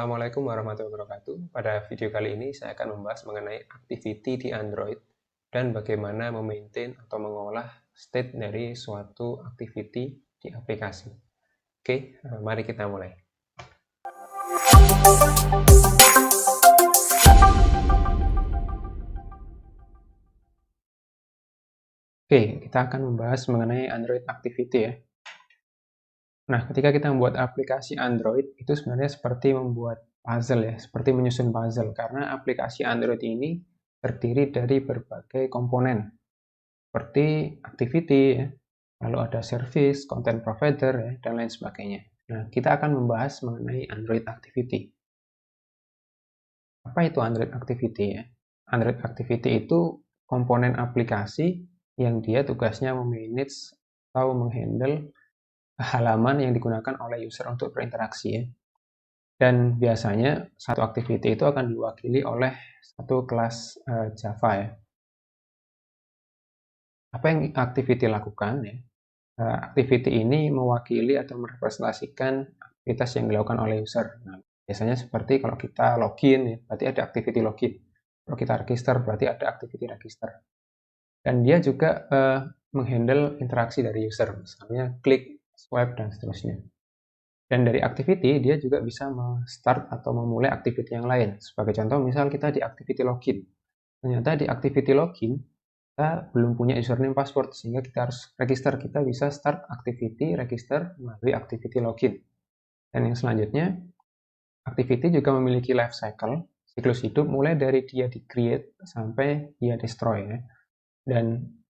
Assalamualaikum warahmatullahi wabarakatuh. Pada video kali ini saya akan membahas mengenai activity di Android dan bagaimana memaintain atau mengolah state dari suatu activity di aplikasi. Oke, mari kita mulai. Oke, kita akan membahas mengenai Android activity ya. Nah, ketika kita membuat aplikasi Android, itu sebenarnya seperti membuat puzzle ya, seperti menyusun puzzle, karena aplikasi Android ini terdiri dari berbagai komponen, seperti activity, ya, lalu ada service, content provider, ya, dan lain sebagainya. Nah, kita akan membahas mengenai Android activity. Apa itu Android activity ya? Android activity itu komponen aplikasi yang dia tugasnya memanage atau menghandle halaman yang digunakan oleh user untuk berinteraksi ya. Dan biasanya satu activity itu akan diwakili oleh satu kelas Java ya. Apa yang activity lakukan ya? Activity ini mewakili atau merepresentasikan aktivitas yang dilakukan oleh user. Nah, biasanya seperti kalau kita login ya, berarti ada activity login. Kalau kita register berarti ada activity register. Dan dia juga menghandle interaksi dari user, misalnya klik, swipe, dan seterusnya. Dan dari activity, dia juga bisa start atau memulai activity yang lain. Sebagai contoh, misal kita di activity login. Ternyata di activity login, kita belum punya username password, sehingga kita harus register. Kita bisa start activity, register, melalui activity login. Dan yang selanjutnya, activity juga memiliki life cycle, siklus hidup, mulai dari dia di-create sampai dia destroy. Ya. Dan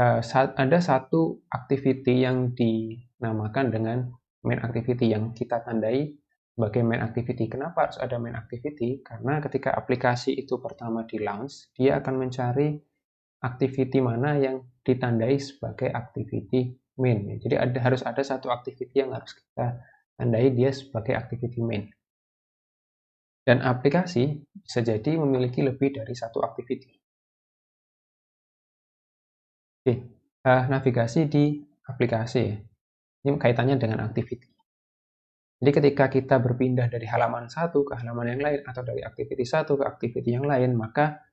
ada satu activity yang dinamakan dengan main activity yang kita tandai sebagai main activity. Kenapa harus ada main activity? Karena ketika aplikasi itu pertama di launch, dia akan mencari activity mana yang ditandai sebagai activity main. Jadi harus ada satu activity yang harus kita tandai dia sebagai activity main. Dan aplikasi bisa jadi memiliki lebih dari satu activity. Oke, navigasi di aplikasi ya. Ini kaitannya dengan activity. Jadi ketika kita berpindah dari halaman satu ke halaman yang lain atau dari activity satu ke activity yang lain, maka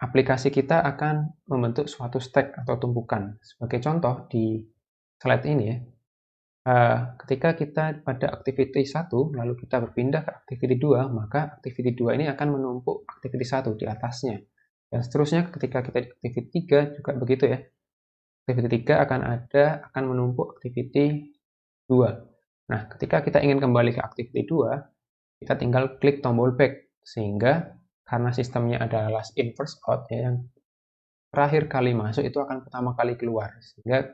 aplikasi kita akan membentuk suatu stack atau tumpukan. Sebagai contoh di slide ini ya, ketika kita pada activity 1 lalu kita berpindah ke activity 2, maka activity 2 ini akan menumpuk activity 1 di atasnya. Dan seterusnya ketika kita di activity 3 juga begitu ya. Activity 3 akan menumpuk activity 2. Nah, ketika kita ingin kembali ke activity 2, kita tinggal klik tombol back. Sehingga karena sistemnya adalah last in first out, ya, yang terakhir kali masuk itu akan pertama kali keluar. Sehingga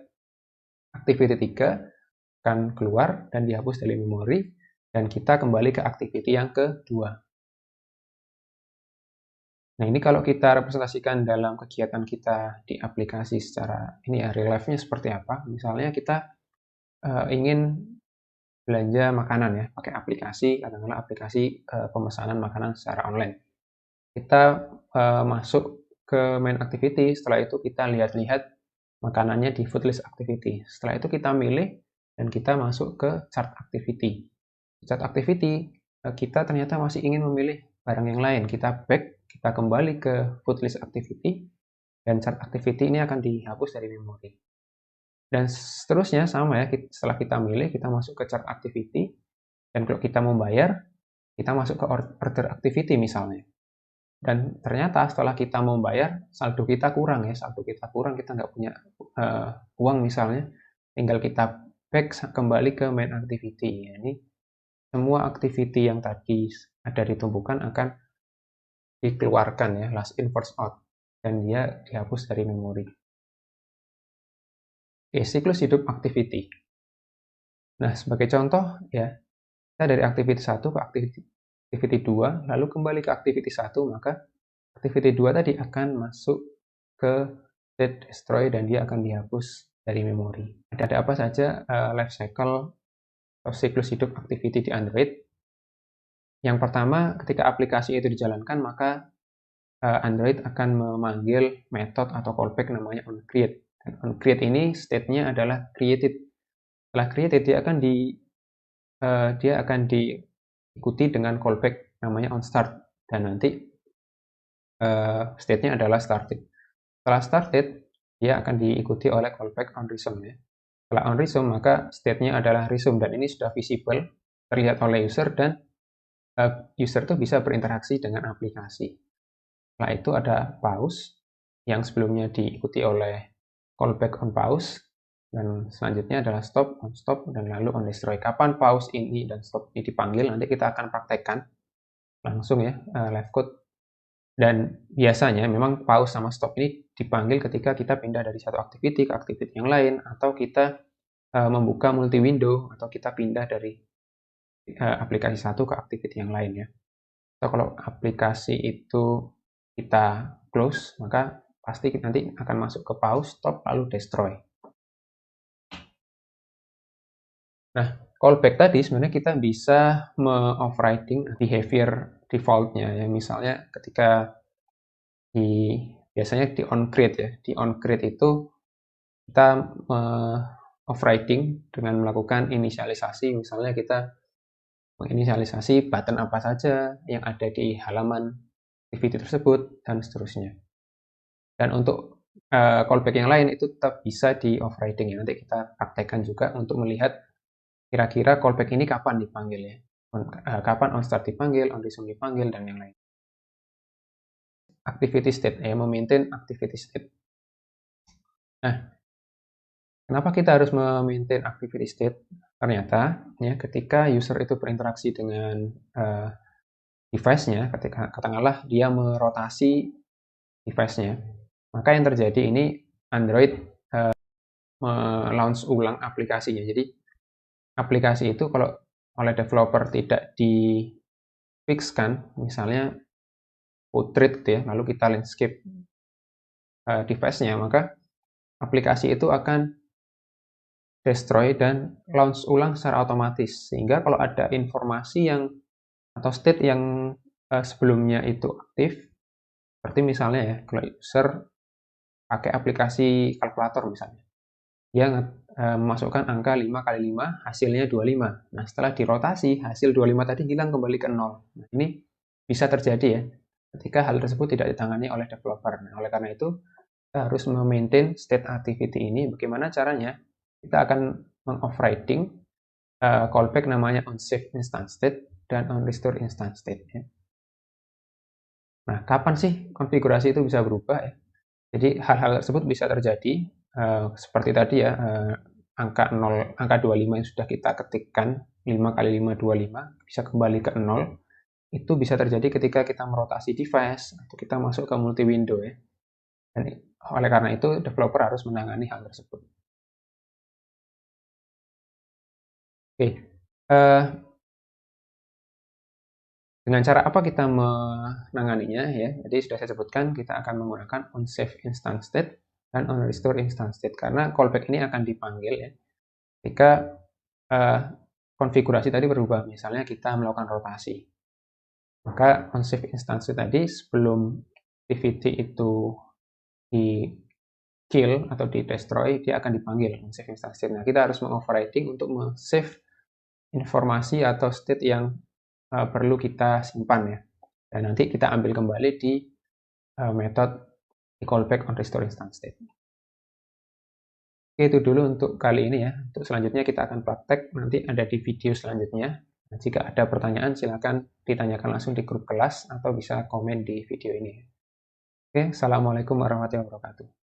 activity 3 akan keluar dan dihapus dari memori, dan kita kembali ke activity yang kedua. Nah, ini kalau kita representasikan dalam kegiatan kita di aplikasi secara ini ya, real life-nya seperti apa. Misalnya kita ingin belanja makanan ya, pakai aplikasi, katakanlah aplikasi pemesanan makanan secara online. Kita masuk ke main activity, setelah itu kita lihat-lihat makanannya di food list activity. Setelah itu kita milih dan kita masuk ke chart activity. Chart activity, kita ternyata masih ingin memilih barang yang lain. Kita back, kita kembali ke food list activity, dan chart activity ini akan dihapus dari memori. Dan seterusnya sama ya, setelah kita milih, kita masuk ke chart activity, dan kalau kita mau bayar, kita masuk ke order activity misalnya. Dan ternyata setelah kita mau bayar, saldo kita kurang ya, kita nggak punya uang misalnya, tinggal kita back kembali ke main activity. Ini semua activity yang tadi ada di tumpukan akan dikeluarkan ya, last in first out, dan dia dihapus dari memori. Oke, siklus hidup activity. Nah, sebagai contoh ya, kita dari activity 1 ke activity 2, lalu kembali ke activity 1, maka activity 2 tadi akan masuk ke state destroy dan dia akan dihapus dari memori. Ada apa saja life cycle atau siklus hidup activity di Android? Yang pertama, ketika aplikasi itu dijalankan, maka Android akan memanggil metode atau callback namanya onCreate. Dan onCreate ini state-nya adalah created. Setelah created, dia akan diikuti dengan callback namanya onStart, dan nanti state-nya adalah started. Setelah started, dia akan diikuti oleh callback onResume ya. Setelah onResume, maka state-nya adalah resume, dan ini sudah visible, terlihat oleh user, dan user itu bisa berinteraksi dengan aplikasi. Setelah itu ada pause, yang sebelumnya diikuti oleh callback onPause, dan selanjutnya adalah stop, onStop, dan lalu onDestroy. Kapan pause ini dan stop ini dipanggil, nanti kita akan praktekkan langsung ya, live code. Dan biasanya memang pause sama stop ini dipanggil ketika kita pindah dari satu activity ke activity yang lain, atau kita membuka multi window, atau kita pindah dari aplikasi satu ke activity yang lain ya. Atau kalau aplikasi itu kita close, maka pasti nanti akan masuk ke pause, stop, lalu destroy. Nah, callback tadi sebenarnya kita bisa me-overriding behavior default-nya ya. Misalnya ketika biasanya di onCreate ya. Di onCreate itu kita overriding dengan melakukan inisialisasi. Misalnya kita menginisialisasi button apa saja yang ada di halaman activity tersebut, dan seterusnya. Dan untuk callback yang lain itu tetap bisa di overriding ya. Nanti kita praktekkan juga untuk melihat kira-kira callback ini kapan dipanggil ya. Kapan onStart dipanggil, onResume dipanggil, dan yang lain. Activity state ya, memaintain activity state. Nah, kenapa kita harus memaintain activity state? Ternyata ya, ketika user itu berinteraksi dengan device-nya, ketika katakanlah dia merotasi device-nya, maka yang terjadi ini Android launch ulang aplikasinya. Jadi aplikasi itu kalau oleh developer tidak di-fixkan, misalnya portrait gitu ya, lalu kita landscape device-nya, maka aplikasi itu akan destroy dan launch ulang secara otomatis. Sehingga kalau ada informasi yang atau state yang sebelumnya itu aktif, seperti misalnya ya, kalau user pakai aplikasi kalkulator misalnya, dia memasukkan angka 5 kali 5, hasilnya 25. Nah, setelah dirotasi, hasil 25 tadi hilang kembali ke 0. Nah, ini bisa terjadi ya, ketika hal tersebut tidak ditangani oleh developer. Nah, oleh karena itu, kita harus memaintain state activity ini. Bagaimana caranya? Kita akan meng-overriding callback namanya onSave instance state dan onRestore instance state. Ya. Nah, kapan sih konfigurasi itu bisa berubah ya? Jadi hal-hal tersebut bisa terjadi seperti tadi ya, angka 0, angka 25 yang sudah kita ketikkan, 5 kali 5, 25, bisa kembali ke 0. Itu bisa terjadi ketika kita merotasi device, atau kita masuk ke multi window ya. Dan oleh karena itu, developer harus menangani hal tersebut. Oke, dengan cara apa kita menanganinya ya? Jadi sudah saya sebutkan, kita akan menggunakan onSave instance state dan onRestore instance state, karena callback ini akan dipanggil ya ketika konfigurasi tadi berubah. Misalnya kita melakukan rotasi, maka onSave instance state tadi sebelum activity itu di kill atau di destroy, dia akan dipanggil onSave instance state. Nah, kita harus mengoverriding untuk men-save informasi atau state yang perlu kita simpan ya. Dan nanti kita ambil kembali di metode di callback onRestore instance state. Oke, itu dulu untuk kali ini ya. Untuk selanjutnya kita akan praktek, nanti ada di video selanjutnya. Nah, jika ada pertanyaan, silakan ditanyakan langsung di grup kelas atau bisa komen di video ini. Oke, assalamualaikum warahmatullahi wabarakatuh.